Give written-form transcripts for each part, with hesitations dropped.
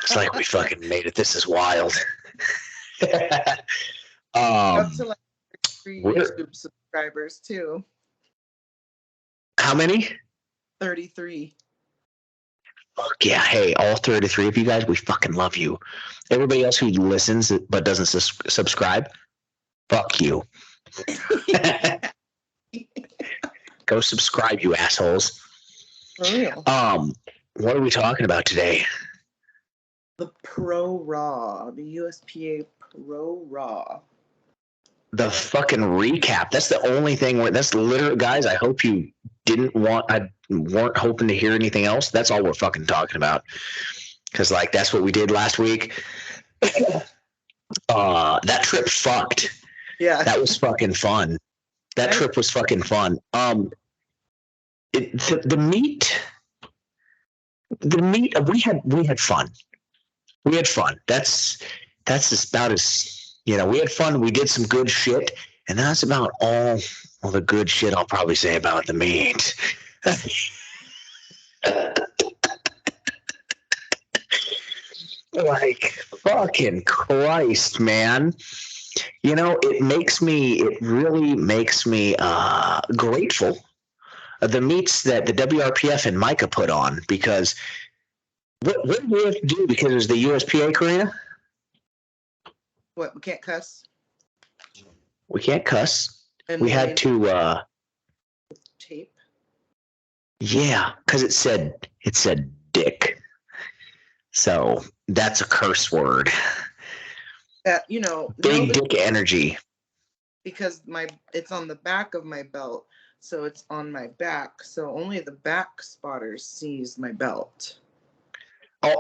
Looks like we fucking made it. This is wild. Up to like 3 YouTube subscribers too. How many? 33. Fuck yeah. Hey, all 33 of you guys, we fucking love you. Everybody else who listens but doesn't subscribe, fuck you. Go subscribe, you assholes. For real. What are we talking about today? The Pro Raw. The USPA Pro Raw. The fucking recap. That's the only thing where that's literally, guys, I hope you weren't hoping to hear anything else. That's all we're fucking talking about. Because, like, that's what we did last week. That trip fucked. Yeah. That was fucking fun. That trip was fucking fun. The meat, we had fun. We had fun. That's about as, we had fun. We did some good shit, and that's about all the good shit I'll probably say about the meat. Like, fucking Christ, man. It really makes me grateful of the meets that the WRPF and Micah put on, because what did we have to do because it was the USPA, Carina? What, we can't cuss? We can't cuss. And we had to tape. Yeah, because it said dick. So that's a curse word. Big dick energy. Because it's on the back of my belt, so it's on my back. So only the back spotters sees my belt.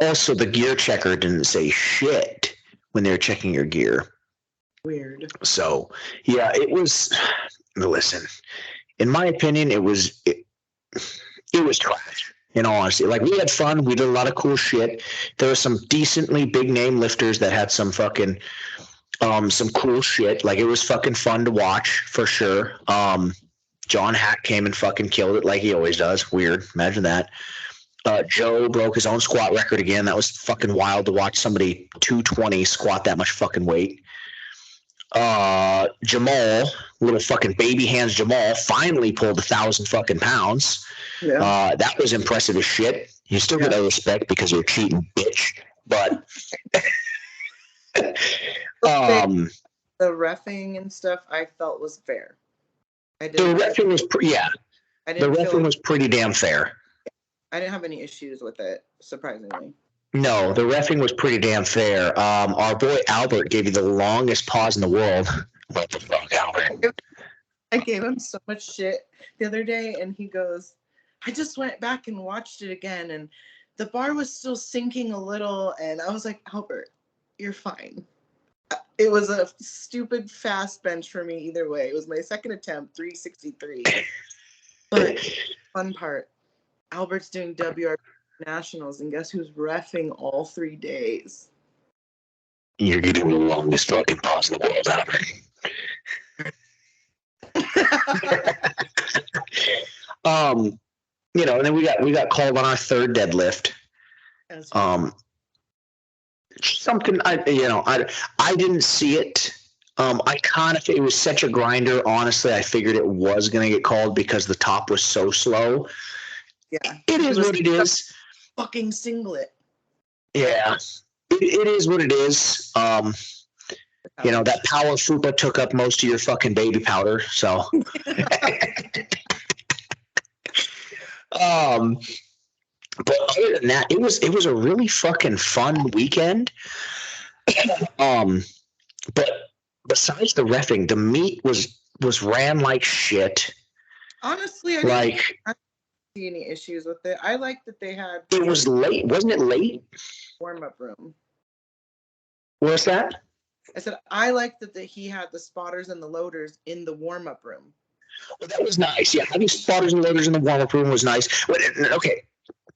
Also, the gear checker didn't say shit when they were checking your gear. Weird. So, yeah, it was. Listen, in my opinion, it was trash. In all honesty, like, we had fun. We did a lot of cool shit. There were some decently big name lifters that had some fucking some cool shit. Like, it was fucking fun to watch for sure. John Hack came and fucking killed it like he always does. Weird. Imagine that. Joe broke his own squat record again. That was fucking wild to watch somebody 220 squat that much fucking weight. Jamal, little fucking baby hands Jamal, finally pulled 1,000 fucking pounds. Yeah. That was impressive as shit. You still get no respect because you're a cheating bitch. But the reffing and stuff I felt was fair. The reffing was was pretty damn fair. I didn't have any issues with it, surprisingly. No, the reffing was pretty damn fair. Our boy Albert gave you the longest pause in the world. What the fuck, Albert? I gave him so much shit the other day, and he goes, I just went back and watched it again, and the bar was still sinking a little, and I was like, Albert, you're fine. It was a stupid fast bench for me either way. It was my second attempt, 363. But fun part, Albert's doing WR Nationals, and guess who's reffing all 3 days? You're getting the longest fucking pause in the world, Albert. And then we got called on our third deadlift. Something I didn't see it. It was such a grinder. Honestly, I figured it was gonna get called because the top was so slow. Yeah, it is what it is. Fucking singlet. Yeah, it is what it is. That power fupa took up most of your fucking baby powder. So. But other than that, it was a really fucking fun weekend. But besides the reffing, the meet was ran like shit. Honestly, I didn't see any issues with it. I liked that they had. It was late, wasn't it? Late warm-up room. What's that? I said I liked that he had the spotters and the loaders in the warm-up room. Well, that was nice. Yeah, having spotters and loaders in the warm-up room was nice. Okay,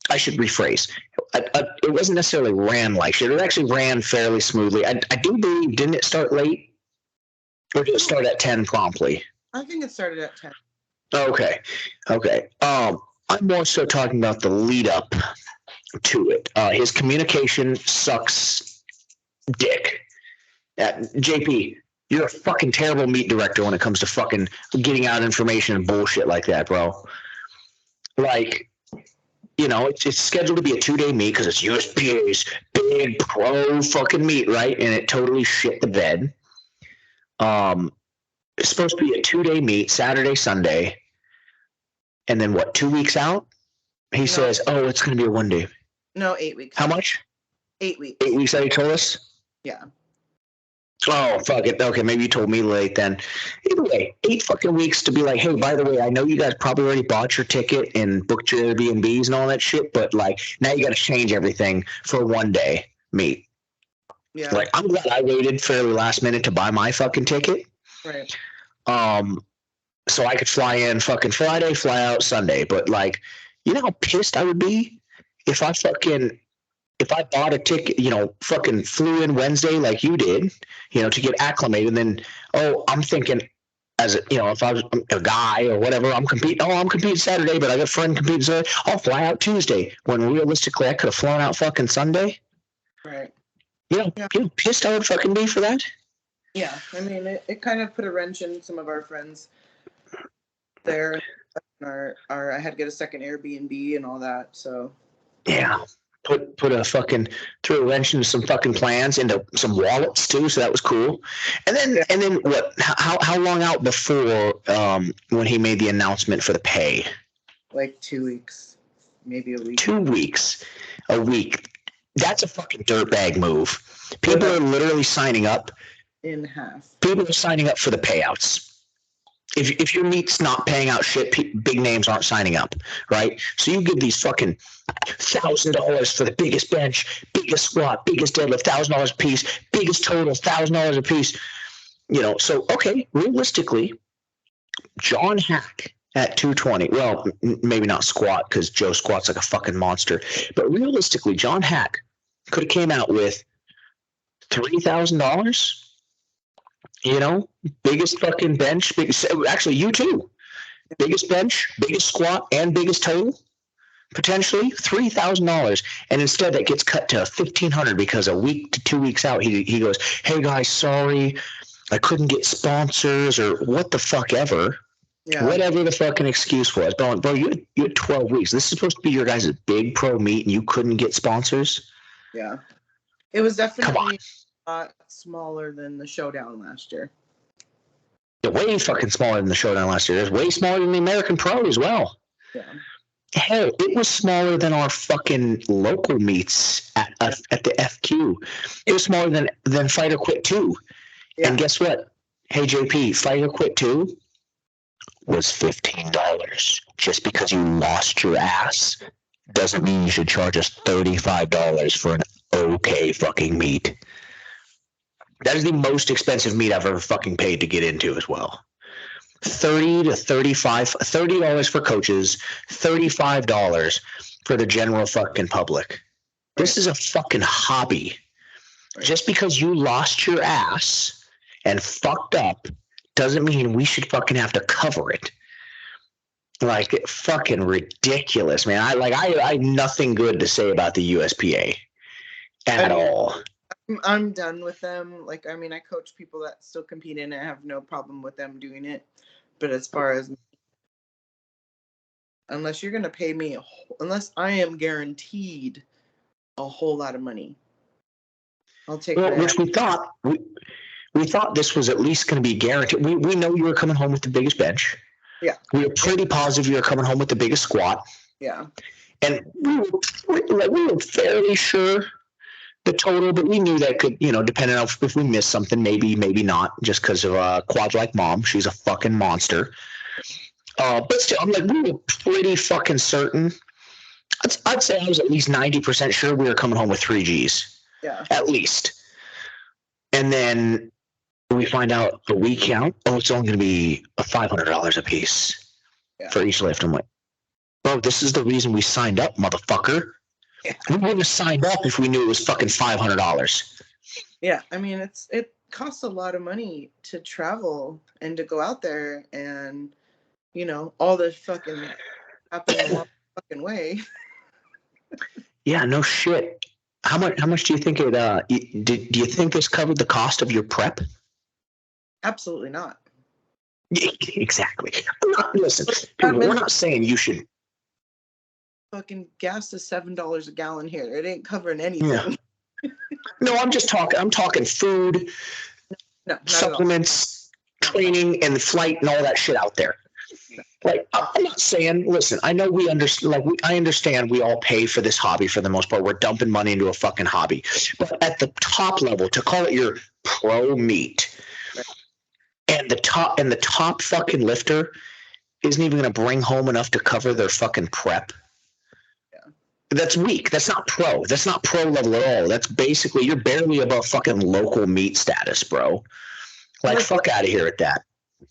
I should rephrase. It wasn't necessarily ran like shit. It actually ran fairly smoothly. I do believe, didn't it start late? Or did it start at 10 promptly? I think it started at 10. Okay. I'm more so talking about the lead up to it. His communication sucks dick. JP, you're a fucking terrible meat director when it comes to fucking getting out information and bullshit like that, bro. Like, it's scheduled to be a 2-day meet because it's USPA's big pro fucking meet, right? And it totally shit the bed. It's supposed to be a 2-day meet, Saturday, Sunday, and then what? 2 weeks out, he says, "Oh, it's going to be a 1 day." No, 8 weeks. How much? 8 weeks. 8 weeks that he told us. Yeah. Oh, fuck it. Okay, maybe you told me late then. Either way, 8 fucking weeks to be like, hey, by the way, I know you guys probably already bought your ticket and booked your Airbnbs and all that shit, but like now you got to change everything for a 1-day meet. Yeah. Like, I'm glad I waited fairly last minute to buy my fucking ticket. Right. So I could fly in fucking Friday, fly out Sunday. But like, you know how pissed I would be if I bought a ticket, fucking flew in Wednesday like you did, to get acclimated. And then, I'm thinking if I was a guy or whatever, I'm competing Saturday, but I got a friend competing Saturday. I'll fly out Tuesday when realistically I could have flown out fucking Sunday. Right. You know, pissed I would fucking be for that. Yeah. I mean, it kind of put a wrench in some of our friends there. I had to get a second Airbnb and all that. So. Yeah. Put a fucking threw a wrench into some fucking plans, into some wallets too, so that was cool. And then what? How long out before when he made the announcement for the pay? Like 2 weeks, maybe a week. 2 weeks, a week. That's a fucking dirtbag move. People are literally signing up. In half. People are signing up for the payouts. If your meat's not paying out shit, big names aren't signing up, right? So you give these fucking $1,000 for the biggest bench, biggest squat, biggest deadlift, $1,000 a piece, biggest total, $1,000 a piece. So okay, realistically, John Hack at 220. Well, maybe not squat because Joe squats like a fucking monster, but realistically, John Hack could have came out with $3,000. Biggest fucking bench, actually you too. Biggest bench, biggest squat, and biggest total, potentially $3,000. And instead that gets cut to $1,500 because a week to 2 weeks out, he goes, hey guys, sorry, I couldn't get sponsors or what the fuck ever. Yeah. Whatever the fucking excuse was. Bro, you had 12 weeks. This is supposed to be your guys' big pro meet and you couldn't get sponsors? Yeah. It was definitely a lot smaller than the Showdown last year. Yeah, way fucking smaller than the Showdown last year. It was way smaller than the American Pro as well. Yeah. Hell, it was smaller than our fucking local meets at the FQ. It was smaller than Fight or Quit 2. Yeah. And guess what? Hey, JP, Fight or Quit 2 was $15. Just because you lost your ass doesn't mean you should charge us $35 for an okay fucking meet. That is the most expensive meet I've ever fucking paid to get into as well. $30 to $30 for coaches, $35 for the general fucking public. This is a fucking hobby. Just because you lost your ass and fucked up doesn't mean we should fucking have to cover it. Like, fucking ridiculous, man. I have nothing good to say about the USPA at all. I'm done with them. Like, I mean, I coach people that still compete in it. I have no problem with them doing it. But as far as, unless you're going to pay me, unless I am guaranteed a whole lot of money, I'll take it. Which we thought this was at least going to be guaranteed. We know you were coming home with the biggest bench. Yeah. We were pretty positive you were coming home with the biggest squat. Yeah. And we were fairly sure the total, but we knew that could, depending on if we missed something, maybe not, just because of Quad's like mom. She's a fucking monster. But still, I'm like, we were pretty fucking certain. I'd say I was at least 90% sure we were coming home with 3 Gs. Yeah. At least. And then we find out a week count, it's only going to be $500 a piece for each lift. I'm like, bro, this is the reason we signed up, motherfucker. Yeah. We wouldn't have signed up if we knew it was fucking $500. Yeah, I mean, it costs a lot of money to travel and to go out there, and all the fucking happen along the fucking way. Yeah, no shit. How much do you think it do you think this covered the cost of your prep? Absolutely not. Exactly. Listen, That people, we're not saying you should. fucking gas is $7 a gallon here. It ain't covering anything. Yeah. No, I'm talking food, No, not supplements, training, and flight, and all that shit out there. Like, I'm not saying. Listen, I know we understand. Like, I understand. We all pay for this hobby for the most part. We're dumping money into a fucking hobby, but at the top level, to call it your pro meet, and the top fucking lifter isn't even going to bring home enough to cover their fucking prep. Yeah. That's weak. That's not pro. That's not pro level at all. That's basically, you're barely above fucking local meet status, bro. Like, fuck out of here at that.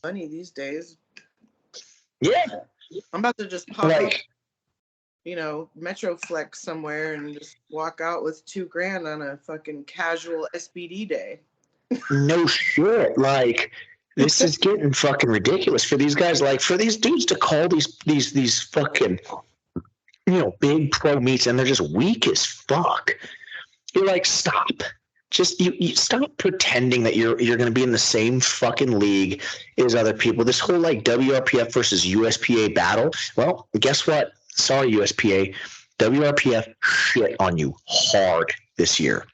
Money these days. Yeah. I'm about to just pop up, Metroflex somewhere and just walk out with $2,000 on a fucking casual SBD day. No shit. Like, this is getting fucking ridiculous for these guys. Like, for these dudes to call these fucking, big pro meets, and they're just weak as fuck. You're like, stop. Just you stop pretending that you're going to be in the same fucking league as other people. This whole like WRPF versus USPA battle. Well, guess what? Sorry, USPA. WRPF shit on you hard this year.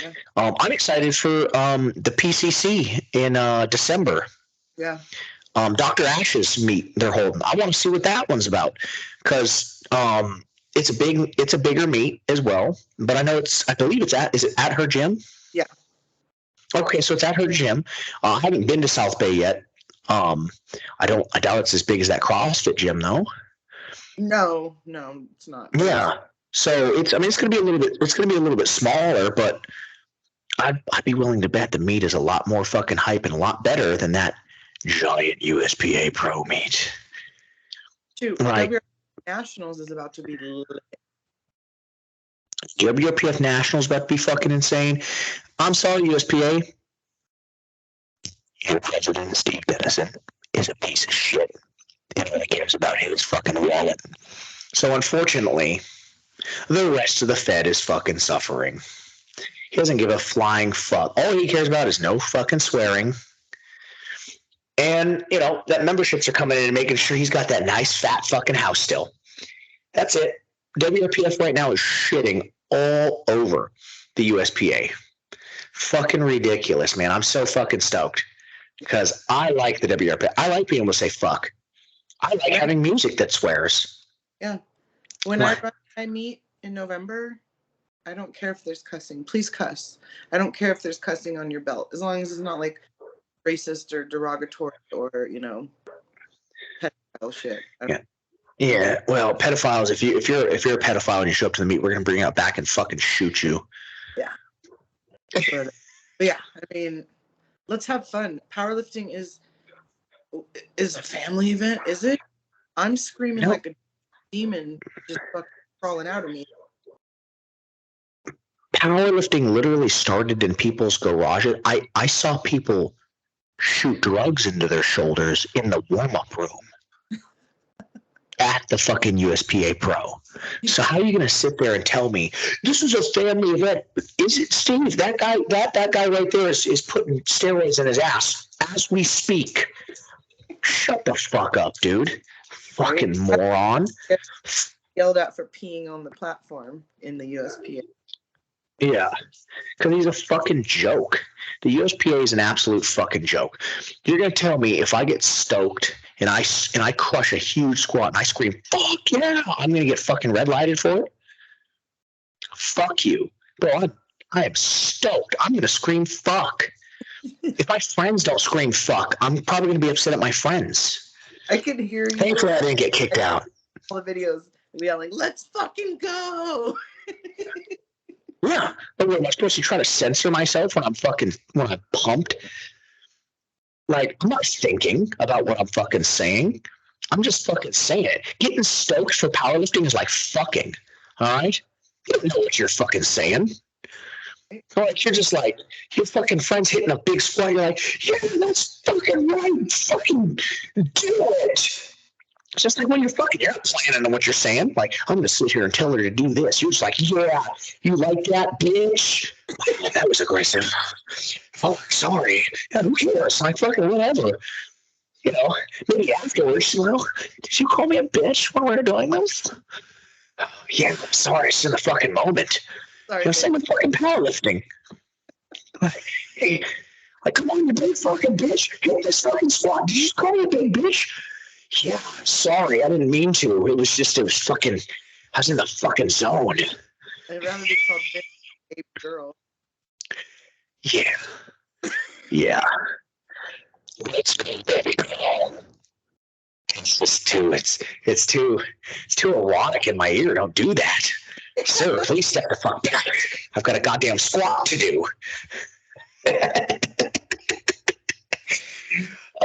Yeah. I'm excited for the PCC in December. Yeah. Dr. Ash's meet they're holding. I want to see what that one's about because it's a bigger meet as well. But I believe is it at her gym? Yeah. Okay, so it's at her gym. I haven't been to South Bay yet. I doubt it's as big as that CrossFit gym though. No, it's not. Yeah. So it's gonna be a little bit smaller, but I'd be willing to bet the meet is a lot more fucking hype and a lot better than that giant USPA pro meet. Shoot, Right. WRPF Nationals is about to be lit. WRPF Nationals about to be fucking insane. I'm sorry, USPA. Your president, Steve Dennison, is a piece of shit. He only cares about his fucking wallet. So unfortunately, the rest of the Fed is fucking suffering. He doesn't give a flying fuck. All he cares about is no fucking swearing. And, that memberships are coming in and making sure he's got that nice fat fucking house still. That's it. WRPF right now is shitting all over the USPA. Fucking ridiculous, man. I'm so fucking stoked because I like the WRPF. I like being able to say fuck. I like having music that swears. Yeah. When I meet in November, I don't care if there's cussing. Please cuss. I don't care if there's cussing on your belt, as long as it's not like racist or derogatory or pedophile shit. Yeah. Well, pedophiles. If you're a pedophile and you show up to the meet, we're gonna bring you out back and fucking shoot you. Yeah. But yeah, I mean, let's have fun. Powerlifting is a family event, is it? I'm screaming like a demon just fucking crawling out of me. Powerlifting literally started in people's garages. I saw people shoot drugs into their shoulders in the warm-up room at the fucking USPA Pro. So how are you going to sit there and tell me this is a family event? Is it, Steve? That guy right there is putting steroids in his ass as we speak. Shut the fuck up, dude. Fucking moron. Yelled at for peeing on the platform in the USPA. Yeah, because he's a fucking joke. The USPA is an absolute fucking joke. You're gonna tell me if I get stoked and I crush a huge squat and I scream "fuck yeah," I'm gonna get fucking red lighted for it? Fuck you, bro. I am stoked. I'm gonna scream "fuck." If my friends don't scream "fuck," I'm probably gonna be upset at my friends. I can hear you. Thankfully, I didn't get kicked out. All the videos yelling, "Let's fucking go!" Yeah, but what, am I supposed to try to censor myself when I'm pumped? Like, I'm not thinking about what I'm fucking saying. I'm just fucking saying it. Getting stoked for powerlifting is like fucking, all right? You don't know what you're fucking saying. Like, you're just like, your fucking friend's hitting a big squat. You're like, yeah, that's fucking right. Fucking do it. It's just like when you're not planning on what you're saying. Like, I'm going to sit here and tell her to do this. You're just like, yeah, you like that, bitch? That was aggressive. Oh, sorry. Yeah, who cares? Like, fucking whatever. You know, maybe afterwards, did you call me a bitch when we were doing this? Yeah, I'm sorry. It's in the fucking moment. Sorry. Same with fucking powerlifting. Hey, like, come on, you big fucking bitch. Get this fucking squat. Did you just call me a big bitch? Yeah, sorry, I didn't mean to. It was fucking, I was in the fucking zone. I'd rather be called baby girl. Yeah. Yeah. Let's go, baby girl. It's too erotic in my ear. Don't do that. Sir, please step the fuck back. I've got a goddamn squat to do.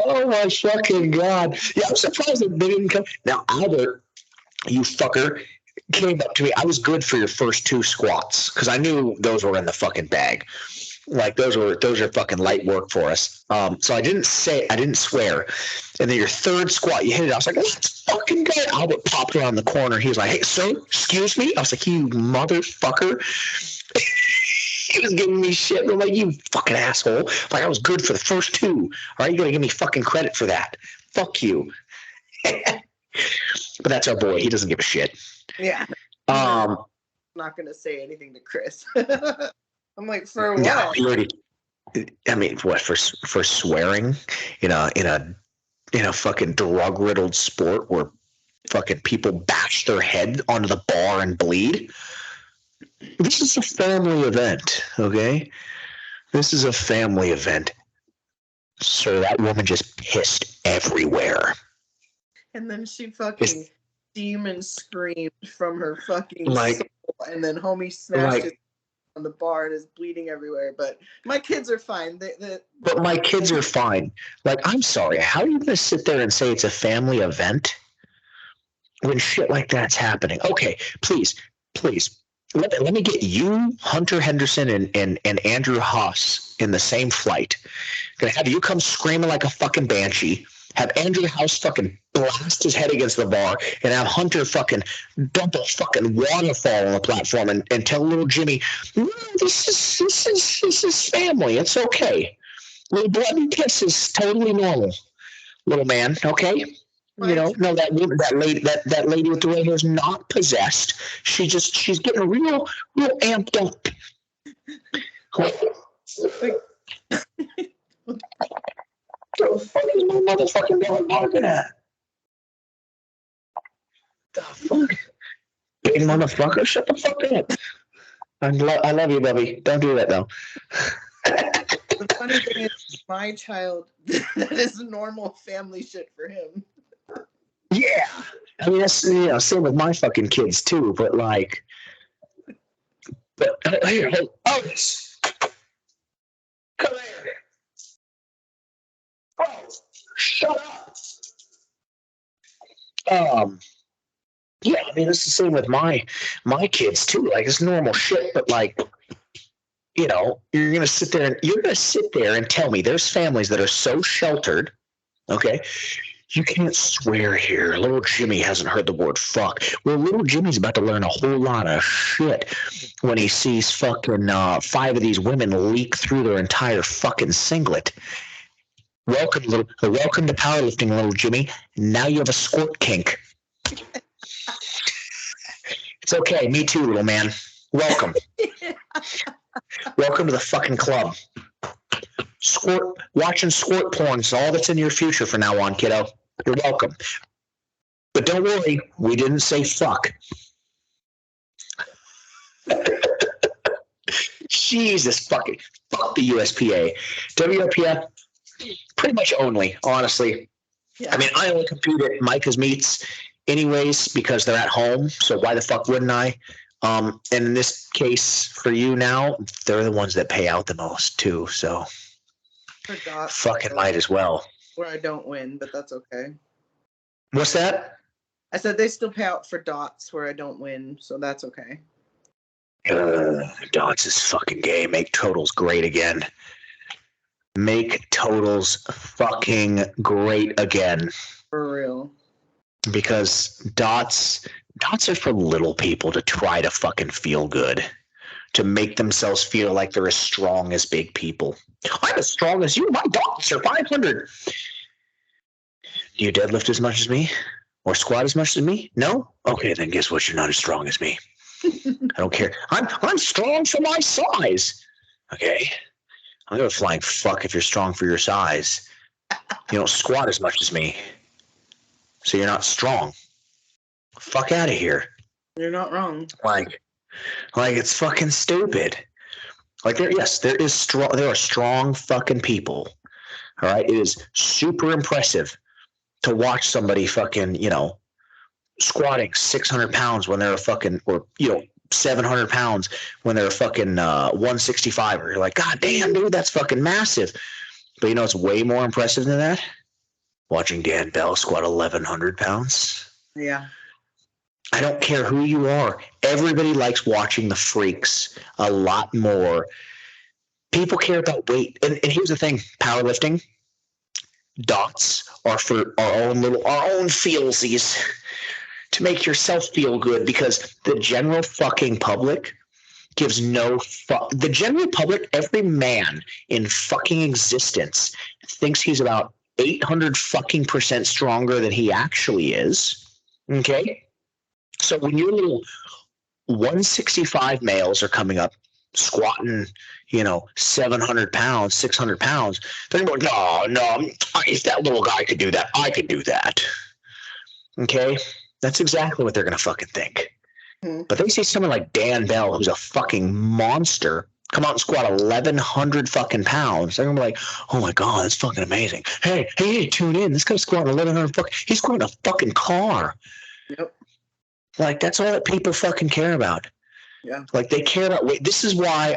Oh my fucking god. Yeah, I'm surprised that they didn't come. Now, Albert, you fucker, came up to me. I was good for your first 2 squats because I knew those were in the fucking bag. Like those are fucking light work for us. So I didn't swear. And then your 3rd squat, you hit it. I was like, let's fucking go. Albert popped around the corner. He was like, hey, sir, excuse me. I was like, you motherfucker. He was giving me shit. I'm like, you fucking asshole. Like, I was good for the first 2. All right, you gotta give me fucking credit for that. Fuck you. But that's our boy. He doesn't give a shit. Yeah. I'm not gonna say anything to Chris. I'm like, for what? Yeah, he already. I mean, what for swearing in a fucking drug riddled sport where fucking people bash their head onto the bar and bleed? This is a family event, okay? This is a family event. So that woman just pissed everywhere. And then she fucking demon screamed from her fucking soul, and then homie smashed it on the bar and is bleeding everywhere. But my kids are fine. But my kids are fine. Like, I'm sorry. How are you going to sit there and say it's a family event when shit like that's happening? Okay, please. Let me get you, Hunter Henderson, and Andrew Haas in the same flight. Gonna have you come screaming like a fucking banshee. Have Andrew Haas fucking blast his head against the bar, and have Hunter fucking dump a fucking waterfall on the platform and tell little Jimmy, this is family. It's okay. Little bloody piss is totally normal, little man. Okay. You know, no, that lady with the red hair is not possessed. She's getting real amped up. What the fuck is my motherfucking dog barking at? The fuck? Big motherfucker, shut the fuck up. I love you, Bubby. Don't do that though. The funny thing is, my child, that is normal family shit for him. Yeah, I mean that's same with my fucking kids too. But like, here, hey, Otis, come here. Oh, shut up. Yeah, I mean it's the same with my kids too. Like it's normal shit, but like, you're gonna sit there and tell me there's families that are so sheltered. Okay. You can't swear here. Little Jimmy hasn't heard the word fuck. Well, little Jimmy's about to learn a whole lot of shit when he sees fucking 5 of these women leak through their entire fucking singlet. Welcome to powerlifting, little Jimmy. Now you have a squirt kink. It's okay. Me too, little man. Welcome. Welcome to the fucking club. Watching squirt porn is all that's in your future from now on, kiddo. You're welcome. But don't worry, we didn't say fuck. Jesus fuck the USPA. WRPF, pretty much only, honestly. Yeah. I mean, I only compete at Micah's meets anyways because they're at home, so why the fuck wouldn't I? And in this case, for you now, they're the ones that pay out the most too, so fucking might as well. Where I don't win, but that's okay. What's that? I said they still pay out for dots where I don't win, so that's okay. Dots is fucking gay. Make totals great again. Make totals fucking great again. For real. because dots are for little people to try to fucking feel good, to make themselves feel like they're as strong as big people. I'm as strong as you. My dots are 500. Do you deadlift as much as me? Or squat as much as me? No? Okay, then guess what? You're not as strong as me. I don't care. I'm strong for my size. Okay? I'm gonna flying fuck if you're strong for your size. You don't squat as much as me. So you're not strong. Fuck out of here. You're not wrong. Like it's fucking stupid. Like there are strong fucking people. All right? It is super impressive to watch somebody fucking, squatting 600 pounds when they're a fucking, or, 700 pounds when they're a fucking 165. You're like, God damn, dude, that's fucking massive. But it's way more impressive than that? Watching Dan Bell squat 1,100 pounds. Yeah. I don't care who you are. Everybody likes watching the freaks a lot more. People care about weight. And here's the thing, powerlifting, dots are for our own feelsies, to make yourself feel good, because the general fucking public gives no fuck. The general public, every man in fucking existence thinks he's about 800 fucking % stronger than he actually is. Okay? So when your little 165 males are coming up squatting, 700 pounds, 600 pounds, they're going, no, if that little guy could do that, I could do that. Okay? That's exactly what they're going to fucking think. Mm-hmm. But they see someone like Dan Bell, who's a fucking monster, come out and squat 1,100 fucking pounds. They're going to be like, oh my God, that's fucking amazing. Hey, tune in. This guy's squatting 1,100 fucking, he's squatting a fucking car. Yep. Like, that's all that people fucking care about. Yeah. Like, they care about weight. This is why,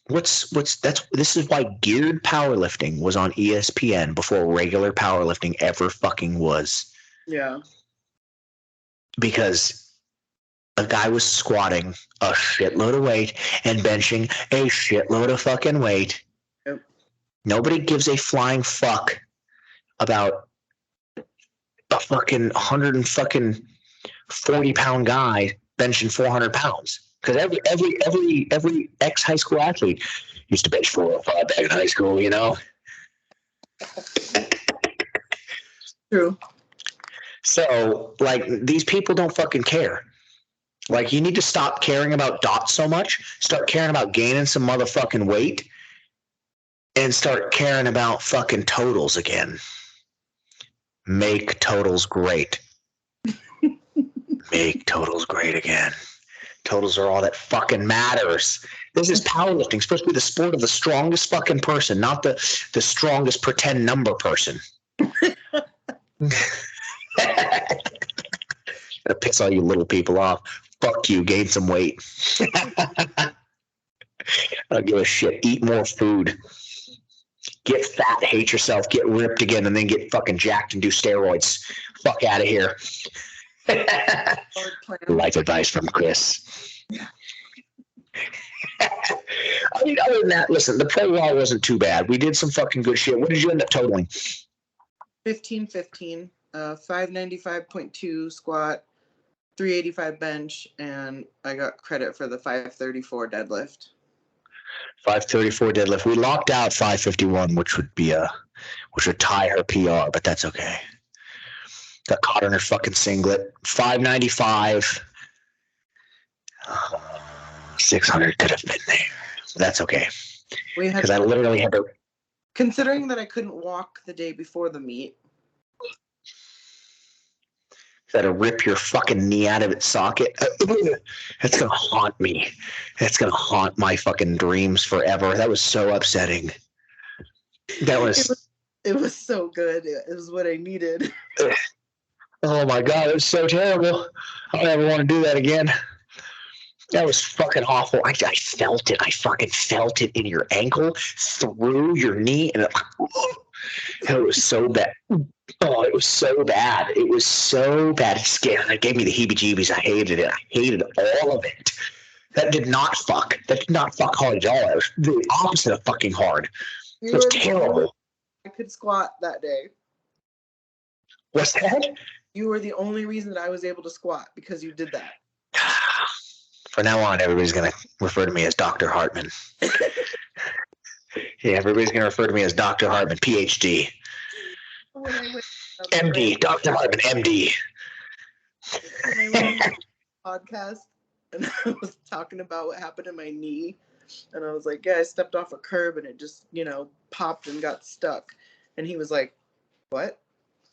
this is why geared powerlifting was on ESPN before regular powerlifting ever fucking was. Yeah. Because a guy was squatting a shitload of weight and benching a shitload of fucking weight. Yep. Nobody gives a flying fuck about a fucking 140-pound guy benching 400 pounds. Because every ex-high school athlete used to bench 405 back in high school, True. So, like, these people don't fucking care. Like, you need to stop caring about dots so much, start caring about gaining some motherfucking weight, and start caring about fucking totals again. Make totals great. Make totals great again. Totals are all that fucking matters. This is powerlifting. It's supposed to be the sport of the strongest fucking person, not the strongest pretend number person. Gonna piss all you little people off. Fuck you, gain some weight. I don't give a shit. Eat more food. Get fat, hate yourself, get ripped again, and then get fucking jacked and do steroids. Fuck out of here. Life advice from Chris. I mean, other than that, listen, the pro wall wasn't too bad. We did some fucking good shit. What did you end up totaling? 1515, 595.2 squat, 385 bench, and I got credit for the 534 deadlift. 534 deadlift. We locked out 551, which would tie her PR, but that's okay. Got caught on her fucking singlet. 595. 600 could have been there. That's okay. Because I literally had to. Considering that I couldn't walk the day before the meet. Had to rip your fucking knee out of its socket. That's going to haunt me. That's going to haunt my fucking dreams forever. That was so upsetting. It was so good. It was what I needed. Oh my God, it was so terrible. I don't ever want to do that again. That was fucking awful. I felt it. I fucking felt it in your ankle, through your knee, and it was so bad. Oh, it was so bad. It was so bad. It gave me the heebie-jeebies. I hated it. I hated all of it. That did not fuck hard at all. It was the opposite of fucking hard. It was terrible. I could squat that day. What's that? You were the only reason that I was able to squat because you did that. From now on, everybody's going to refer to me as Dr. Hartman. Yeah, everybody's going to refer to me as Dr. Hartman, PhD. When I went MD, Dr. Hartman, MD. when I went on the podcast and I was talking about what happened to my knee, and I was like, yeah, I stepped off a curb and it just, popped and got stuck. And he was like, what?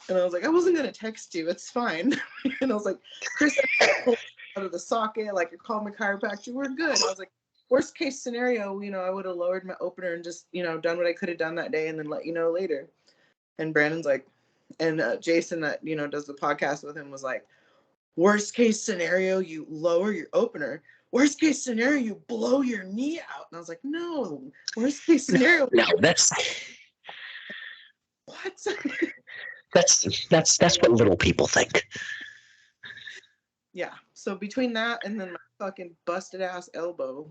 And I was like, I wasn't going to text you. It's fine. And I was like, Chris, I pulled out of the socket. Like, I called my chiropractor. We're good. I was like, worst case scenario, I would have lowered my opener and just, done what I could have done that day and then let you know later. And Brandon's like, and Jason that, does the podcast with him was like, worst case scenario, you lower your opener. Worst case scenario, you blow your knee out. And I was like, no. Worst case scenario. No, that's what? that's what little people think. Yeah. So between that and then my fucking busted ass elbow,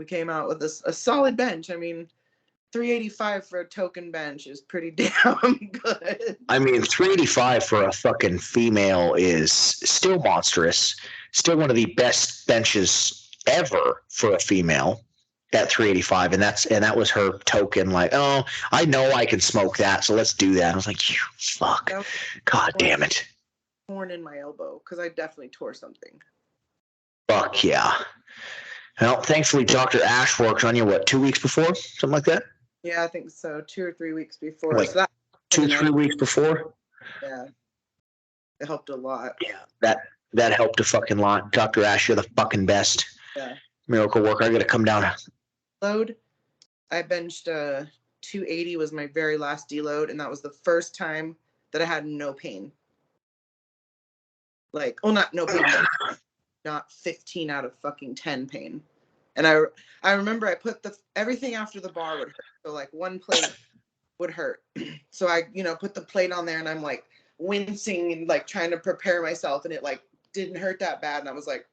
we came out with a solid bench. I mean, 385 for a token bench is pretty damn good. I mean, 385 for a fucking female is still monstrous. Still one of the best benches ever for a female at 385, and that was her token. Like, oh, I know I can smoke that, so let's do that. I was like, you fuck, god damn it, torn in my elbow because I definitely tore something. Fuck yeah. Well, thankfully, Dr. Ash worked on you, 2 weeks before? Something like that? Yeah, I think so. 2 or 3 weeks before. Like so that 2-3 weeks before? Yeah. It helped a lot. Yeah, that helped a fucking lot. Dr. Ash, you're the fucking best. Yeah. Miracle worker. I gotta come down. Load. I benched 280 was my very last deload, and that was the first time that I had no pain. Like, not no pain, not 15 out of fucking 10 pain. And I remember I put everything after the bar would hurt. So like one plate would hurt. So I, put the plate on there and I'm like wincing and like trying to prepare myself, and it like didn't hurt that bad. And I was like,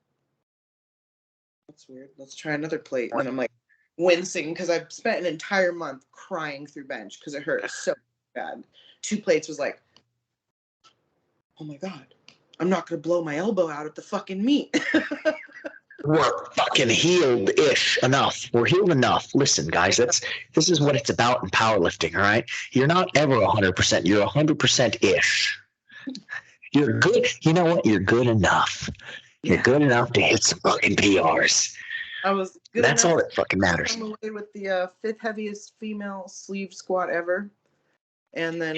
that's weird. Let's try another plate. And I'm like wincing because I've spent an entire month crying through bench because it hurt so bad. 2 plates was like, oh my God, I'm not going to blow my elbow out at the fucking meet. We're fucking healed-ish enough. We're healed enough. Listen, guys, this is what it's about in powerlifting, all right? You're not ever 100%. You're 100%-ish. You're good. You know what? You're good enough. You're good enough to hit some fucking PRs. I was good. That's all that fucking matters. I'm away with the 5th heaviest female sleeve squat ever. And then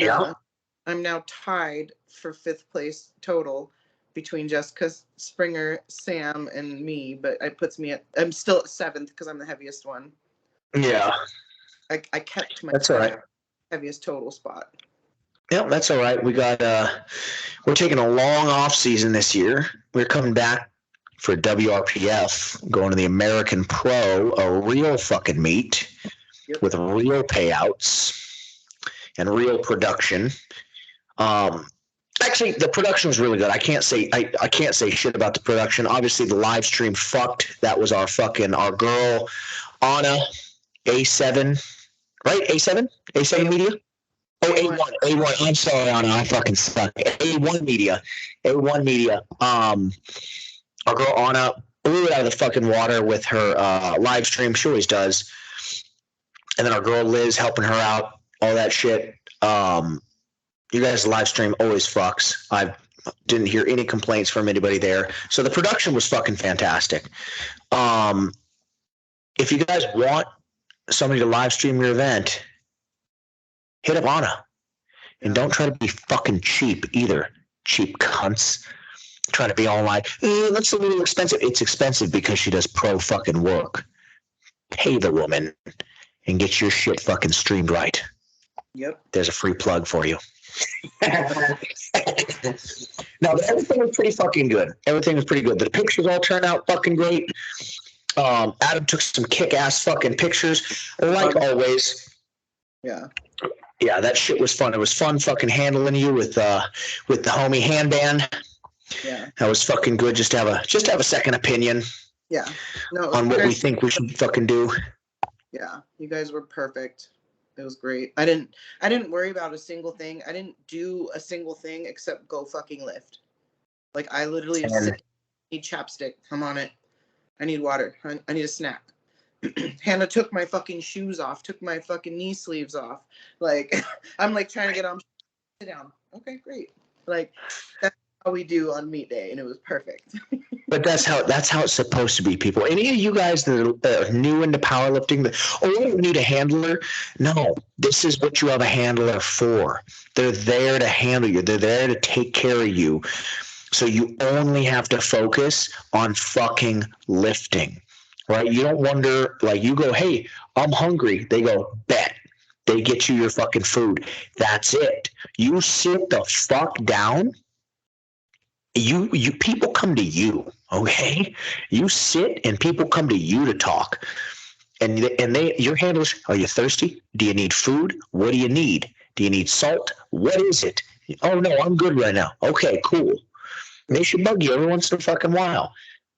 I'm now tied for 5th place total between Jessica Springer, Sam, and me, but I'm still at 7th because I'm the heaviest one. Yeah. I kept my that's all right. heaviest total spot. Yeah, that's all right. We're taking a long off season this year. We're coming back for WRPF, going to the American Pro, a real fucking meet with real payouts and real production. Actually, the production was really good. I can't say shit about the production. Obviously, the live stream fucked. That was our girl Anna A7, right? A7 Media. Oh, A1. I'm sorry, Anna. I fucking suck. A1 Media. Our girl Anna blew it out of the fucking water with her live stream. She always does. And then our girl Liz helping her out. All that shit. You guys' live stream always fucks. I didn't hear any complaints from anybody there. So the production was fucking fantastic. If you guys want somebody to live stream your event, hit up Anna. And don't try to be fucking cheap either. Cheap cunts. Trying to be online. That's a little expensive. It's expensive because she does pro fucking work. Pay the woman and get your shit fucking streamed right. Yep. There's a free plug for you. No, everything was pretty fucking good. Everything was pretty good. The pictures all turned out fucking great. Adam took some kick-ass fucking pictures, like always. Yeah. Yeah, that shit was fun. It was fun fucking handling you with the homie handband. Yeah. That was fucking good. Just to have a second opinion. Yeah. No. On what we think we should fucking do. Yeah, you guys were perfect. It was great. I didn't worry about a single thing. I didn't do a single thing except go fucking lift. Like I literally just And sit, need chapstick. I'm on it. I need water. I need a snack. Hannah took my fucking shoes off, took my fucking knee sleeves off. Like I'm like trying to get on, sit down. Okay, great. Like that's how we do on meet day, and it was perfect. but that's how it's supposed to be, people. Any of you guys that are new into powerlifting, you need a handler. No, this is what you have a handler for. They're there to handle you. They're there to take care of you. So you only have to focus on fucking lifting, right? You don't wonder, like you go, hey, I'm hungry. They go, bet. They get you your fucking food. That's it. You sit the fuck down. You people come to you, okay? You sit and people come to you to talk. And they your handlers, are you thirsty? Do you need food? What do you need? Do you need salt? What is it? Oh no, I'm good right now. Okay, cool. They should bug you every once in a fucking while.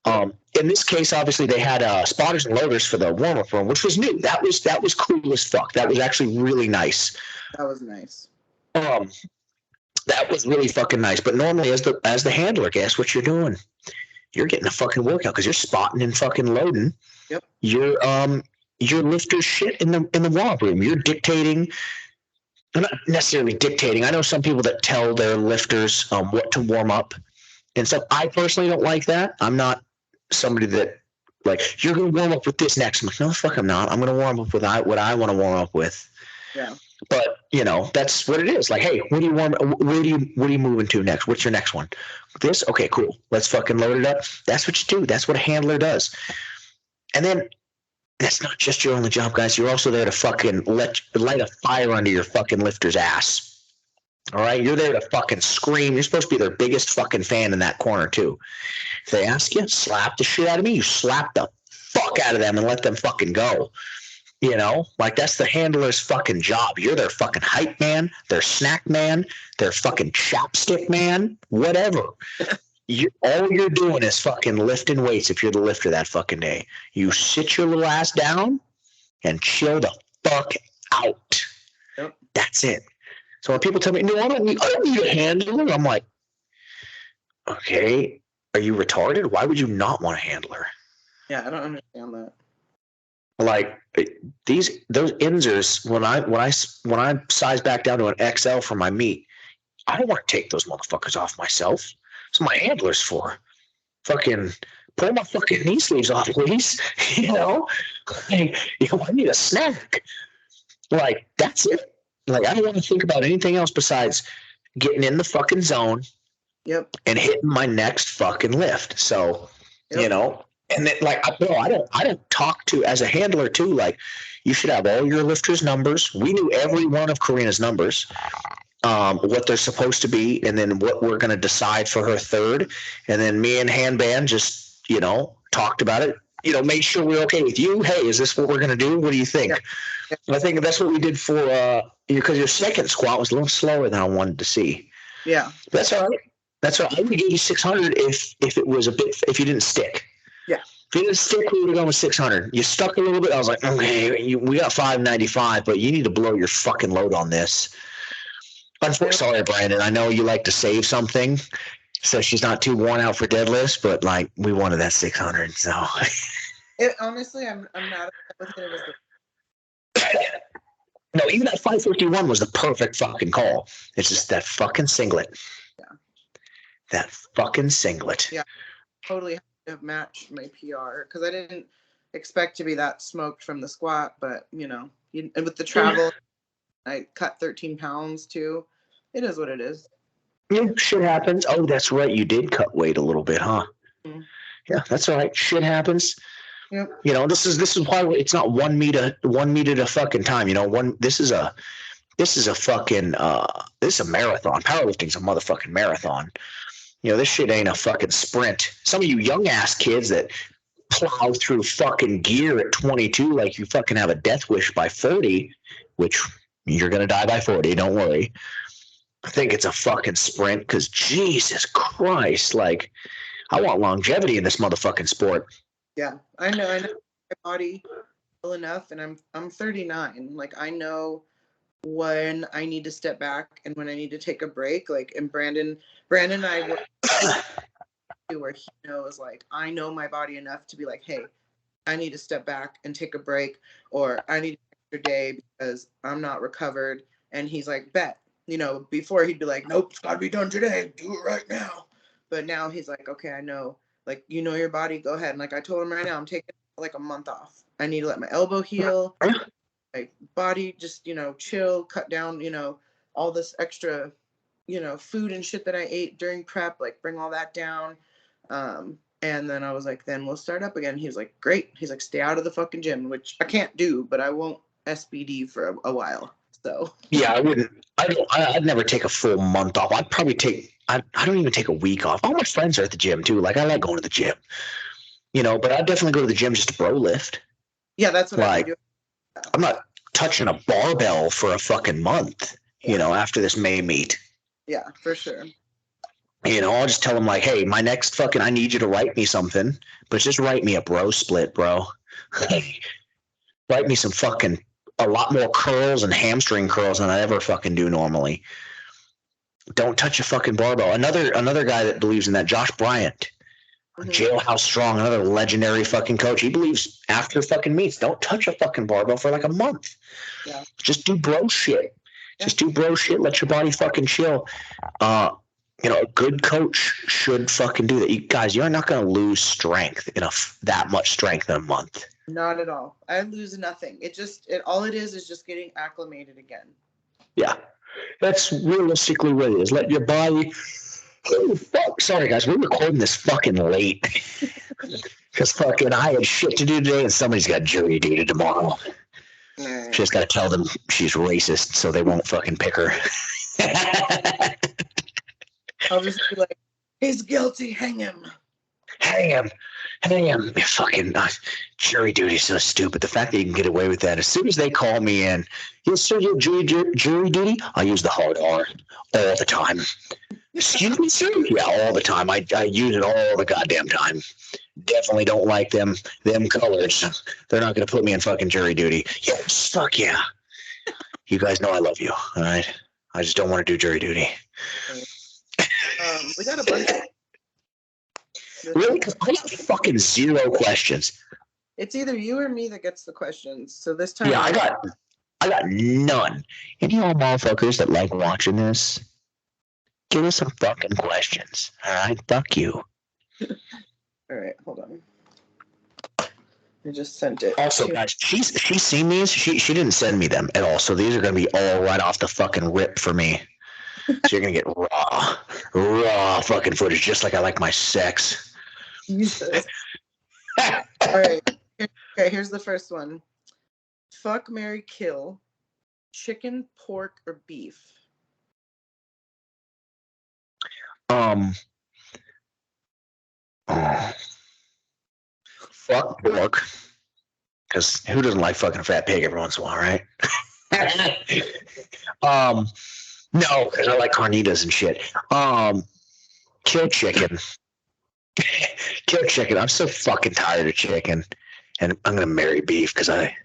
In this case, obviously, they had spotters and loaders for the warm-up room, which was new. That was cool as fuck. That was actually really nice. That was nice. That was really fucking nice. But normally, as the handler, guess what you're doing? You're getting a fucking workout because you're spotting and fucking loading. Yep. Your lifter's shit in the warm-up room. You're dictating. Not necessarily dictating. I know some people that tell their lifters what to warm up and stuff. I personally don't like that. I'm not somebody that like you're gonna warm up with this next. I'm like, no, fuck, I'm not. I'm gonna warm up with what I want to warm up with. Yeah. But that's what it is. Like, hey, what do you moving to next? What's your next one? This? Okay, cool. Let's fucking load it up. That's what you do. That's what a handler does. And then that's not just your only job, guys. You're also there to fucking light a fire under your fucking lifter's ass. All right, you're there to fucking scream. You're supposed to be their biggest fucking fan in that corner too. If they ask you, slap the shit out of me. You slap the fuck out of them and let them fucking go. Like that's the handler's fucking job. You're their fucking hype man, their snack man, their fucking chapstick man, whatever. All you're doing is fucking lifting weights if you're the lifter that fucking day. You sit your little ass down and chill the fuck out. Yep. That's it. So when people tell me, no, I don't need a handler, I'm like, okay, are you retarded? Why would you not want a handler? Yeah, I don't understand that. Like those Inzers, when I size back down to an XL for my meat, I don't want to take those motherfuckers off myself. That's what my handler's for. Fucking pull my fucking knee sleeves off, please. I need a snack. Like that's it. Like I don't want to think about anything else besides getting in the fucking zone. Yep. And hitting my next fucking lift. So, Yep. And then like, I don't talk to as a handler too. Like, you should have all your lifters' numbers. We knew every one of Carina's numbers, what they're supposed to be, and then what we're going to decide for her third. And then me and Handband just, talked about it. Made sure we're okay with you. Hey, is this what we're going to do? What do you think? Yeah. I think that's what we did for because your second squat was a little slower than I wanted to see. Yeah. That's all right. That's all right. I would give you 600 if it was if you didn't stick. Yeah. If you didn't stick, we would have gone with 600. You stuck a little bit. I was like, okay, we got 595, but you need to blow your fucking load on this. Unfortunately, sorry, Brandon. I know you like to save something, so she's not too worn out for deadlifts, but like we wanted that 600. So. Honestly, I'm not with it. It was No, even that 551 was the perfect fucking call. It's just that fucking singlet. Yeah. That fucking singlet. Yeah, totally have matched my PR because I didn't expect to be that smoked from the squat, but and with the travel, I cut 13 pounds too. It is what it is. Yeah, shit happens. Oh, that's right. You did cut weight a little bit, huh? Mm-hmm. Yeah, that's all right. Shit happens. Yep. This is why it's not 1 meet at a fucking time. This is a fucking this is a marathon. Powerlifting's a motherfucking marathon. This shit ain't a fucking sprint. Some of you young ass kids that plow through fucking gear at 22 like you fucking have a death wish by 40, which you're gonna die by 40. Don't worry. I think it's a fucking sprint because Jesus Christ, like I want longevity in this motherfucking sport. Yeah, I know my body well enough, and I'm 39. Like I know when I need to step back and when I need to take a break. Like, and Brandon and I work where he knows, like, I know my body enough to be like, hey, I need to step back and take a break, or I need an extra day because I'm not recovered. And he's like, bet. You know, before he'd be like, nope, it's got to be done today. Do it right now. But now he's like, okay, I know. Like, you know your body, go ahead. And like I told him right now, I'm taking like a month off. I need to let my elbow heal, like body just, you know, chill, cut down, you know, all this extra, you know, food and shit that I ate during prep, like bring all that down. And then I was like, then we'll start up again. He was like, great. He's like, stay out of the fucking gym, which I can't do, but I won't SBD for a while. So yeah, I wouldn't. I'd never take a full month off. I'd probably take. I don't even take a week off. All my friends are at the gym too. Like I like going to the gym, you know. But I'd definitely go to the gym just to bro lift. yeah, that's what I've been doing. I'm not touching a barbell for a fucking month. You know, after this May meet. Yeah, for sure. You know, I'll just tell them like, hey, my next fucking, I need you to write me something, but just write me a bro split, bro. Write me some fucking a lot more curls and hamstring curls than I ever fucking do normally. Don't touch a fucking barbell. Another guy that believes in that, Josh Bryant, Jailhouse Strong, another legendary fucking coach. He believes after fucking meets, don't touch a fucking barbell for like a month. Yeah. Just do bro shit. Just do bro shit. Let your body fucking chill. You know, a good coach should fucking do that. You guys, you're not going to lose strength that much strength in a month. Not at all. I lose nothing. All it is just getting acclimated again. Yeah, that's realistically what it is. Let your body. Oh fuck! Sorry guys, we're recording this fucking late because fucking I had shit to do today, and somebody's got jury duty tomorrow. Just got to tell them she's racist, so they won't fucking pick her. I'll just be like, he's guilty, hang him. Hang him. Hang him. Fucking jury duty is so stupid. The fact that you can get away with that. As soon as they call me in, yes, sir, your jury duty, I use the hard R all the time. Excuse me, sir? Yeah, all the time. I use it all the goddamn time. Definitely don't like them colors. They're not going to put me in fucking jury duty. Yes, fuck yeah. You guys know I love you, all right? I just don't want to do jury duty. We got a bunch of... Really? Because I got fucking 0 questions. It's either you or me that gets the questions. So this time... Yeah, I got none. Any of y'all motherfuckers that like watching this, give us some fucking questions. All right? Fuck you. All right, hold on. I just sent it. Also, guys, she's seen these. She didn't send me them at all. So these are going to be all right off the fucking rip for me. So you're going to get raw fucking footage, just like I like my sex. Jesus. All right. Okay, here's the first one. Fuck, marry, kill. Chicken, pork, or beef? Fuck pork. Because who doesn't like fucking a fat pig every once in a while, right? No, because I like carnitas and shit. Kill chicken. Kill chicken. I'm so fucking tired of chicken. And I'm going to marry beef because I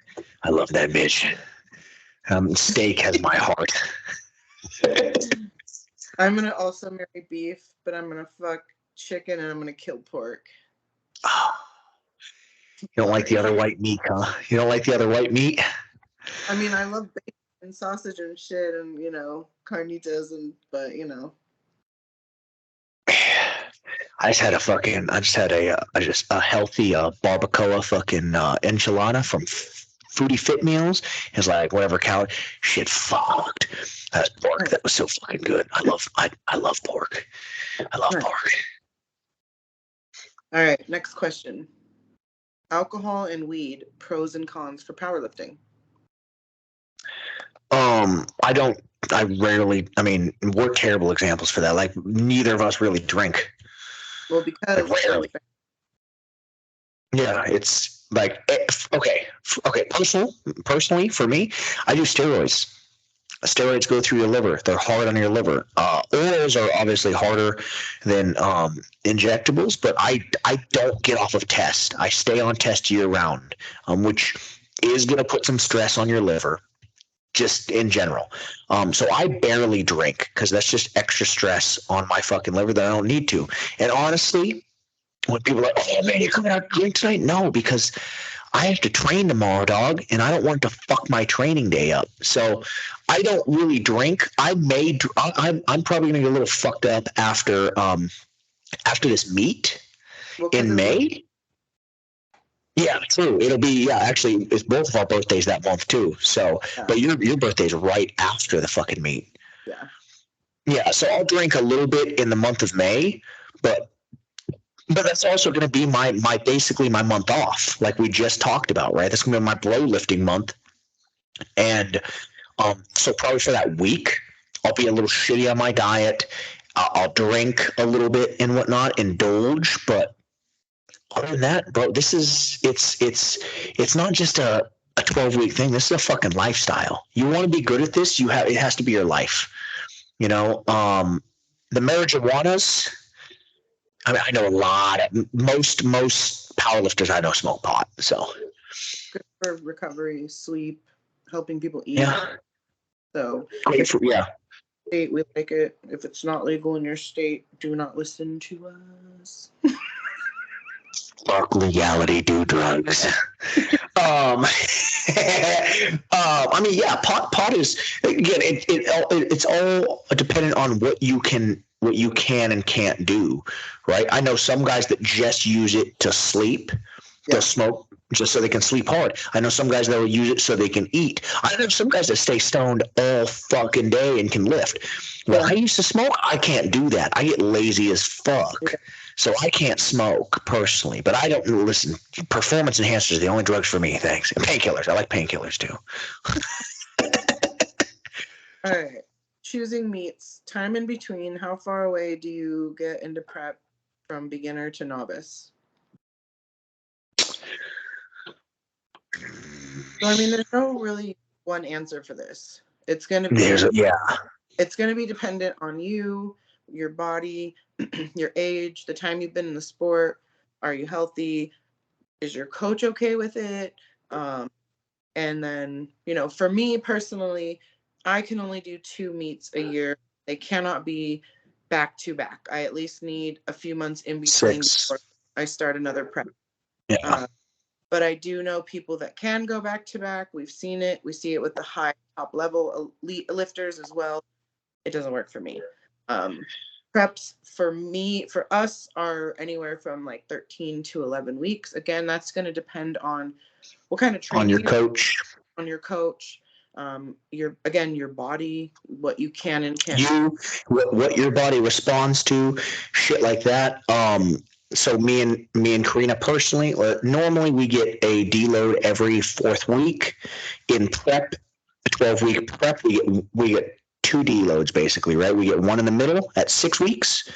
love that bitch. Steak has my heart. I'm going to also marry beef, but I'm going to fuck chicken and I'm going to kill pork. Oh. You don't like the other white meat, huh? You don't like the other white meat? I mean, I love bacon and sausage and shit and, you know, carnitas but, you know. I just had a healthy barbacoa fucking enchilada from Foodie Fit Meals. It's like whatever calorie. Shit fucked. That pork, that was so fucking good. I love pork. I love pork. All right, next question. Alcohol and weed, pros and cons for powerlifting. I mean, we're terrible examples for that. Like neither of us really drink. Well, because like, rarely. Yeah, it's like okay. Personally, for me, I do steroids. Steroids go through your liver. They're hard on your liver. Orals are obviously harder than injectables, but I don't get off of test. I stay on test year round, which is going to put some stress on your liver. just in general. So I barely drink because that's just extra stress on my fucking liver that I don't need to. And honestly, when people are like, oh man, you're coming out to drink tonight? No, because I have to train tomorrow, dog, and I don't want to fuck my training day up. So I don't really drink. I'm probably gonna get a little fucked up after this meet Well, because in it's May. Yeah, true. It'll be actually it's both of our birthdays that month too. So, yeah, but your birthday's right after the fucking meet. yeah. Yeah, so I'll drink a little bit in the month of May, but that's also going to be my basically my month off, like we just talked about, right? That's going to be my blow lifting month, and so probably for that week, I'll be a little shitty on my diet. I'll drink a little bit and whatnot, indulge, but other than that, bro, this is it's not just a 12-week thing. This is a fucking lifestyle. You want to be good at this, it has to be your life. You know, the marijuanas. I mean, I know a lot. Most powerlifters I know smoke pot. So Good for recovery, sleep, helping people eat. yeah, So great if for yeah. state we like it. If it's not legal in your state, do not listen to us. Fuck legality, do drugs. um, I mean, yeah, pot is again. It's all dependent on what you can and can't do, right? I know some guys that just use it to sleep. Yeah. They'll smoke just so they can sleep hard. I know some guys that will use it so they can eat. I know some guys that stay stoned all fucking day and can lift. When I used to smoke, I can't do that. I get lazy as fuck. Yeah. So I can't smoke personally, but I don't listen. Performance enhancers are the only drugs for me. Thanks. And painkillers. I like painkillers too. All right. Choosing meets. Time in between. How far away do you get into prep from beginner to novice? So, I mean, there's no really one answer for this. It's going to be it's going to be dependent on you, your body, your age, the time you've been in the sport. Are you healthy? Is your coach okay with it? And then, for me personally, I can only do 2 meets a year. They cannot be back to back. I at least need a few months in between before I start another prep. Yeah. But I do know people that can go back to back. We've seen it. We see it with the high top level elite lifters as well. It doesn't work for me. Preps for us are anywhere from like 13 to 11 weeks. Again, that's going to depend on what kind of training on your coach. On your coach, your body, what you can and can't. What your body responds to, shit like that. So me and Karina personally, normally we get a deload every 4th week. In prep, a 12-week prep, we get 2 deloads basically, right? We get one in the middle at 6 weeks,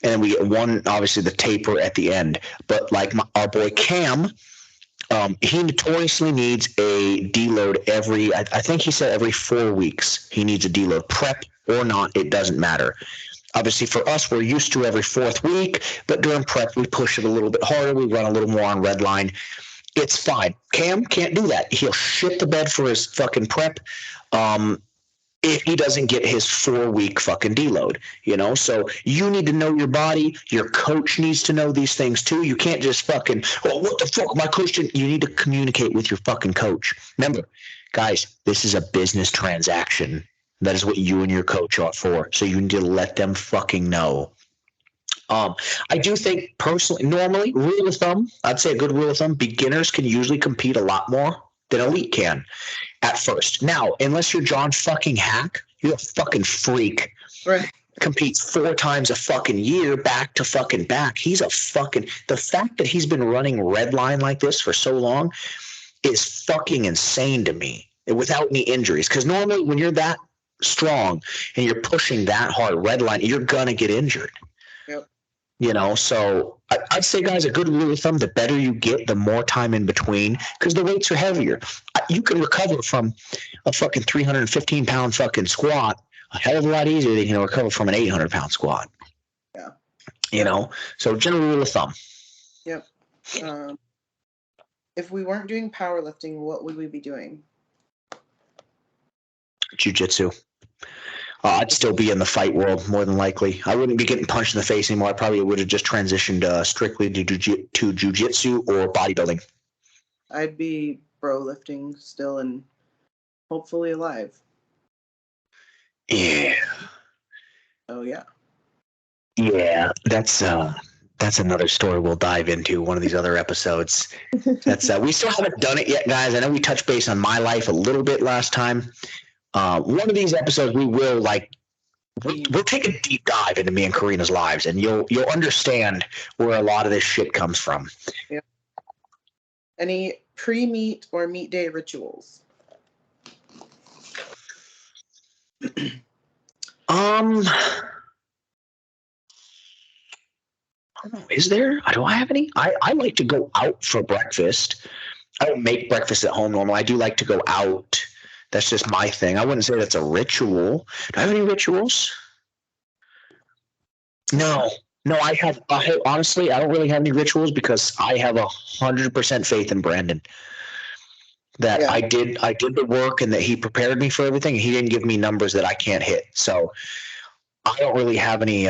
and then we get one, obviously the taper at the end. But like our boy Cam, he notoriously needs a deload I think he said every 4 weeks he needs a deload. Prep or not, it doesn't matter. Obviously, for us, we're used to every 4th week, but during prep, we push it a little bit harder. We run a little more on red line. It's fine. Cam can't do that. He'll shit the bed for his fucking prep. If he doesn't get his 4-week fucking deload, so you need to know your body. Your coach needs to know these things too. You can't just fucking, well, what the fuck, my coach didn't. You need to communicate with your fucking coach. Remember, guys, this is a business transaction. That is what you and your coach are for. So you need to let them fucking know. I do think personally, normally, rule of thumb, I'd say a good rule of thumb, beginners can usually compete a lot more than elite can at first. Now, unless you're John fucking Hack, you're a fucking freak. Right. Competes 4 times a fucking year, back to fucking back. He's a fucking, the fact that he's been running red line like this for so long is fucking insane to me without any injuries. Because normally when you're that strong and you're pushing that hard red line, you're gonna get injured. Yep. So I'd say, guys, a good rule of thumb, the better you get, the more time in between, because the weights are heavier. You can recover from a fucking 315-pound fucking squat a hell of a lot easier than you can recover from an 800-pound squat. Yeah. So general rule of thumb. Yep. If we weren't doing powerlifting, what would we be doing? Jiu-jitsu. I'd still be in the fight world more than likely. I wouldn't be getting punched in the face anymore. I probably would have just transitioned strictly to jiu-jitsu or bodybuilding. I'd be bro lifting still and hopefully alive. Yeah. Oh yeah. Yeah, that's another story we'll dive into one of these other episodes. That's we still haven't done it yet, guys. I know we touched base on my life a little bit last time. One of these episodes we will we'll take a deep dive into me and Karina's lives, and you'll understand where a lot of this shit comes from. Yeah. Any pre-meet or meet day rituals? I don't know. Is there? Do I have any? I like to go out for breakfast. I don't make breakfast at home normally. I do like to go out. That's just my thing. I wouldn't say that's a ritual. Do I have any rituals? No. Honestly, I don't really have any rituals because I have 100% faith in Brandon. That yeah. I did the work and that he prepared me for everything. He didn't give me numbers that I can't hit. So I don't really have any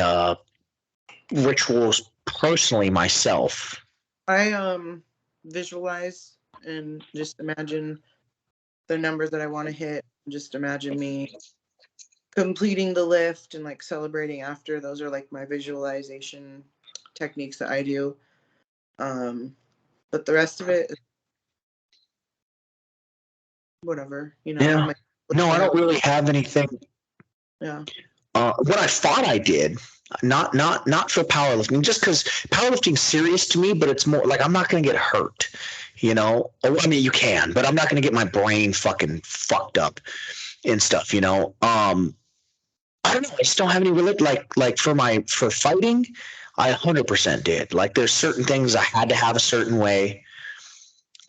rituals personally myself. I visualize and just imagine the numbers that I want to hit. Just imagine me completing the lift and like celebrating after. Those are like my visualization techniques that I do. But the rest of it is whatever, you know. Yeah. No, I don't really have anything. Yeah. What I thought I did, not for powerlifting, just because powerlifting's serious to me, but it's more like I'm not going to get hurt, you know. I mean, you can, but I'm not going to get my brain fucking fucked up and stuff, you know. I don't know. I just don't have any like for fighting. I 100% did. Like, there's certain things I had to have a certain way.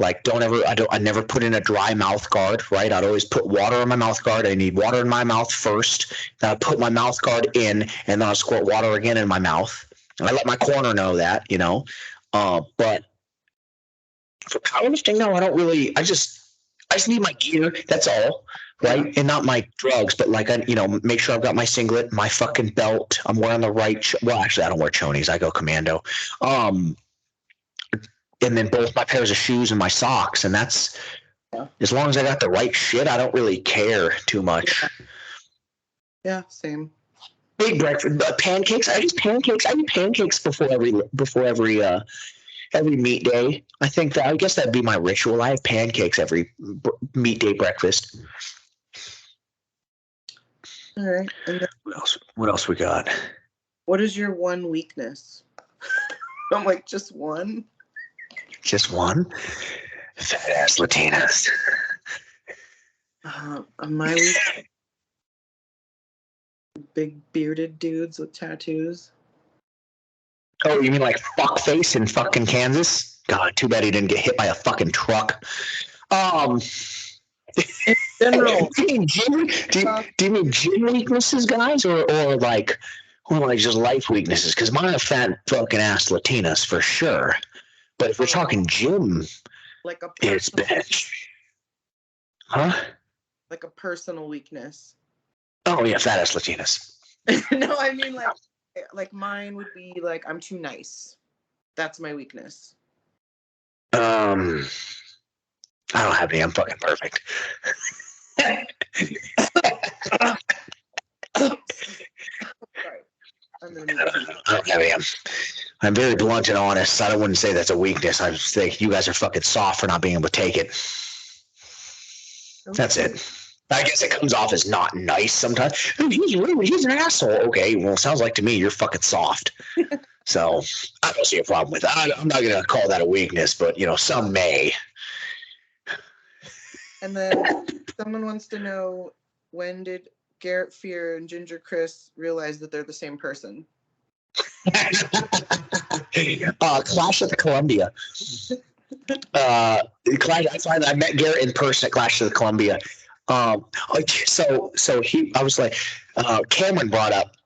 Like, I never put in a dry mouth guard, right? I'd always put water in my mouth guard. I need water in my mouth first. Then I put my mouth guard in, and then I squirt water again in my mouth. And I let my corner know that, you know. But for powerlifting, no, I don't really. I just need my gear. That's all, right? And not my drugs, but like, make sure I've got my singlet, my fucking belt. I'm wearing the right. Well, actually, I don't wear chonies. I go commando. And then both my pairs of shoes and my socks, and that's as long as I got the right shit, I don't really care too much. Yeah, same. Big breakfast, pancakes. I eat pancakes before every meat day. I guess that'd be my ritual. I have pancakes every meat day breakfast. All right. And then, what else we got? What is your one weakness? I'm like, just one? Just one? Fat ass Latinas. My weakness? Big bearded dudes with tattoos. Oh, you mean like fuckface in fucking Kansas? God, too bad he didn't get hit by a fucking truck. In general. Do you mean gym weaknesses, guys, or like just life weaknesses? Because mine are fat fucking ass Latinas for sure. But if we're talking gym, like it's bad. Huh? Like a personal weakness. Oh yeah, fat ass Latinas. No, I mean like mine would be like I'm too nice. That's my weakness. I don't have any. I'm fucking perfect. Sorry. I don't have any. I'm very blunt and honest. I wouldn't say that's a weakness. I just think you guys are fucking soft for not being able to take it. Okay. That's it. I guess it comes off as not nice sometimes. He's an asshole. Okay, well, it sounds like to me you're fucking soft. So I don't see a problem with that. I'm not going to call that a weakness, but, some may. And then someone wants to know, when did Garrett Fear and Ginger Chris realize that they're the same person? Clash at the Columbia. I met Garrett in person at Clash of the Columbia. I was like, Cameron brought up,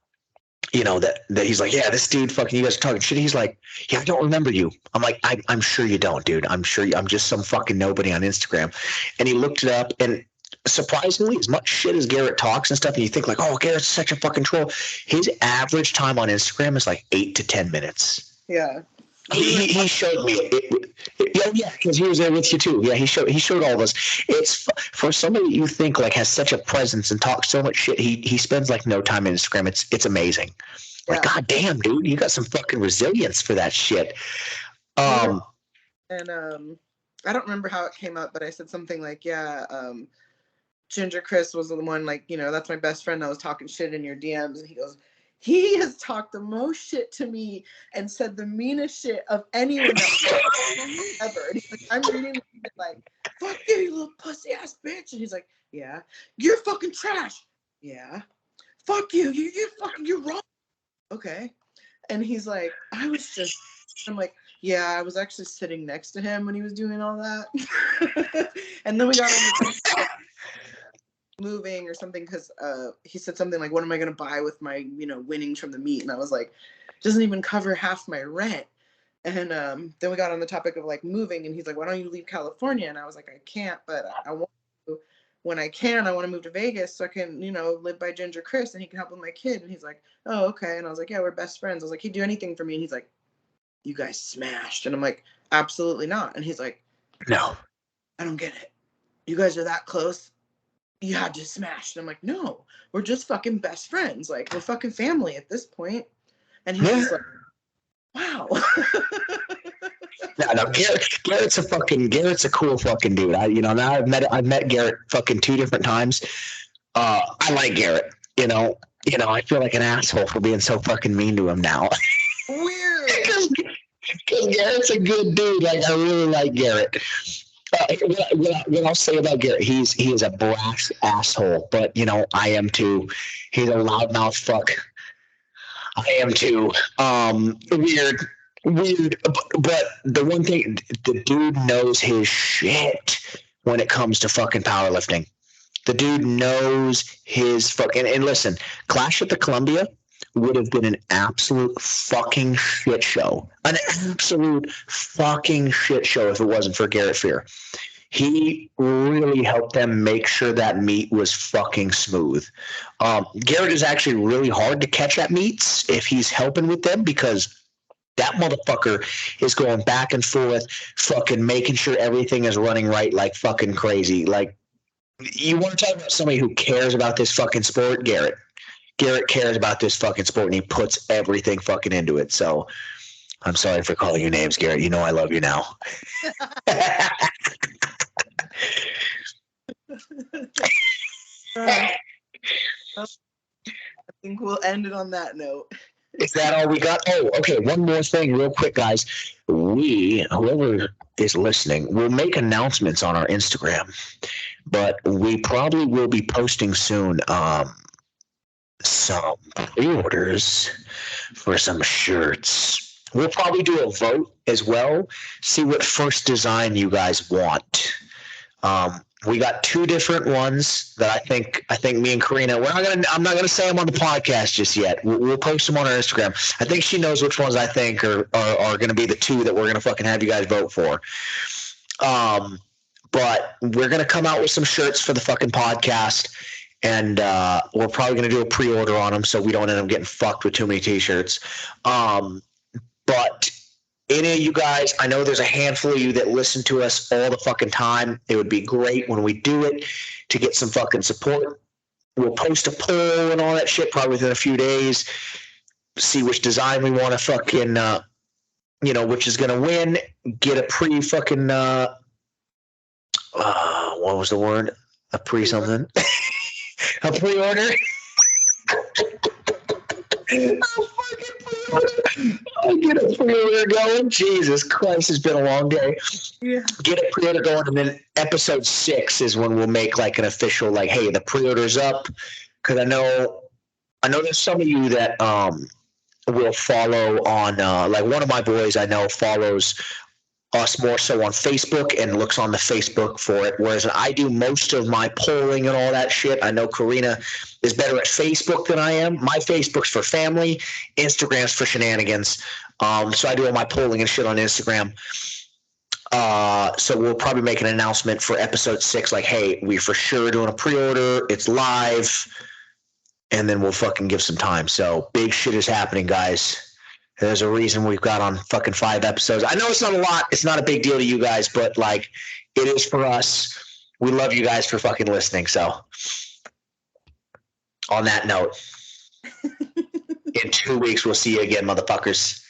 that he's like, yeah, this dude fucking, you guys are talking shit. He's like, yeah, I don't remember you. I'm like, I'm sure you don't, dude. I'm just some fucking nobody on Instagram. And he looked it up, and surprisingly, as much shit as Garrett talks and stuff, and you think like, oh, Garrett's such a fucking troll. His average time on Instagram is like 8 to 10 minutes. Yeah. He showed me it. Oh yeah, because he was there with you too. Yeah, he showed all of us. It's for somebody you think like has such a presence and talks so much shit. He spends like no time on Instagram. It's amazing. Like, god damn, dude, you got some fucking resilience for that shit. And I don't remember how it came up, but I said something like, Ginger Chris was the one, like, you know, that's my best friend that was talking shit in your DMs. And he goes, he has talked the most shit to me and said the meanest shit of anyone that ever. And he's like, I'm reading like, fuck you, you little pussy ass bitch. And he's like, yeah, you're fucking trash. Yeah. Fuck you. You're wrong. Okay. And he's like, I'm like, yeah, I was actually sitting next to him when he was doing all that. And then we got on the moving or something because he said something like, what am I going to buy with my, you know, winnings from the meet? And I was like, doesn't even cover half my rent. And then we got on the topic of like moving, and he's like, why don't you leave California? And I was like, I can't, but I want to. When I can, I want to move to Vegas so I can, you know, live by Ginger Chris and he can help with my kid. And he's like, oh, okay. And I was like, yeah, we're best friends. I was like, he'd do anything for me. And he's like, you guys smashed. And I'm like, absolutely not. And he's like, no, I don't get it. You guys are that close. You had to smash. And I'm like, no, we're just fucking best friends. Like, we're fucking family at this point. And he's just like, wow. No, Garrett's a cool fucking dude. I've met Garrett fucking 2 different times. I like Garrett. You know, I feel like an asshole for being so fucking mean to him now. Weird. Because Garrett's a good dude. Like, I really like Garrett. What I'll say about Garrett, he is a brash asshole, but you know, I am too. He's a loudmouth fuck. I am too. Weird. But the one thing, the dude knows his shit when it comes to fucking powerlifting. The dude knows his fucking. And listen, Clash at the Columbia would have been an absolute fucking shit show. An absolute fucking shit show if it wasn't for Garrett Fear. He really helped them make sure that meat was fucking smooth. Garrett is actually really hard to catch at meets if he's helping with them because that motherfucker is going back and forth, fucking making sure everything is running right like fucking crazy. Like, you want to talk about somebody who cares about this fucking sport? Garrett. Garrett cares about this fucking sport and he puts everything fucking into it. So I'm sorry for calling you names, Garrett. You know I love you now. I think we'll end it on that note. Is that all we got? Oh, okay. One more thing real quick, guys. Whoever is listening, will make announcements on our Instagram, but we probably will be posting soon some pre-orders for some shirts. We'll probably do a vote as well, see what first design you guys want. We got 2 different ones that I think me and Carina, I'm not gonna say them on the podcast just yet. We'll post them on our Instagram. I think she knows which ones I think are gonna be the 2 that we're gonna fucking have you guys vote for. But we're gonna come out with some shirts for the fucking podcast, and we're probably gonna do a pre-order on them so we don't end up getting fucked with too many t-shirts. But any of you guys, I know there's a handful of you that listen to us all the fucking time. It would be great when we do it to get some fucking support. We'll post a poll and all that shit probably within a few days. See which design we want to fucking, which is going to win. Get a pre-fucking, what was the word? A pre-something? A pre-order? I'll get a pre-order going. Jesus Christ, it's been a long day. Yeah. Get a pre-order going, and then episode 6 is when we'll make like an official, like, hey, the pre-order's up. Because I know there's some of you that will follow on, like one of my boys I know follows us more so on Facebook and looks on the Facebook for it, whereas I do most of my polling and all that shit. I know Carina is better at Facebook than I am. My Facebook's for family, Instagram's for shenanigans. So I do all my polling and shit on Instagram. So we'll probably make an announcement for episode 6, like, hey, we for sure doing a pre-order. It's live, and then we'll fucking give some time. So big shit is happening, guys. There's a reason we've got on fucking 5 episodes. I know it's not a lot. It's not a big deal to you guys, but like, it is for us. We love you guys for fucking listening. So on that note, in 2 weeks, we'll see you again, motherfuckers.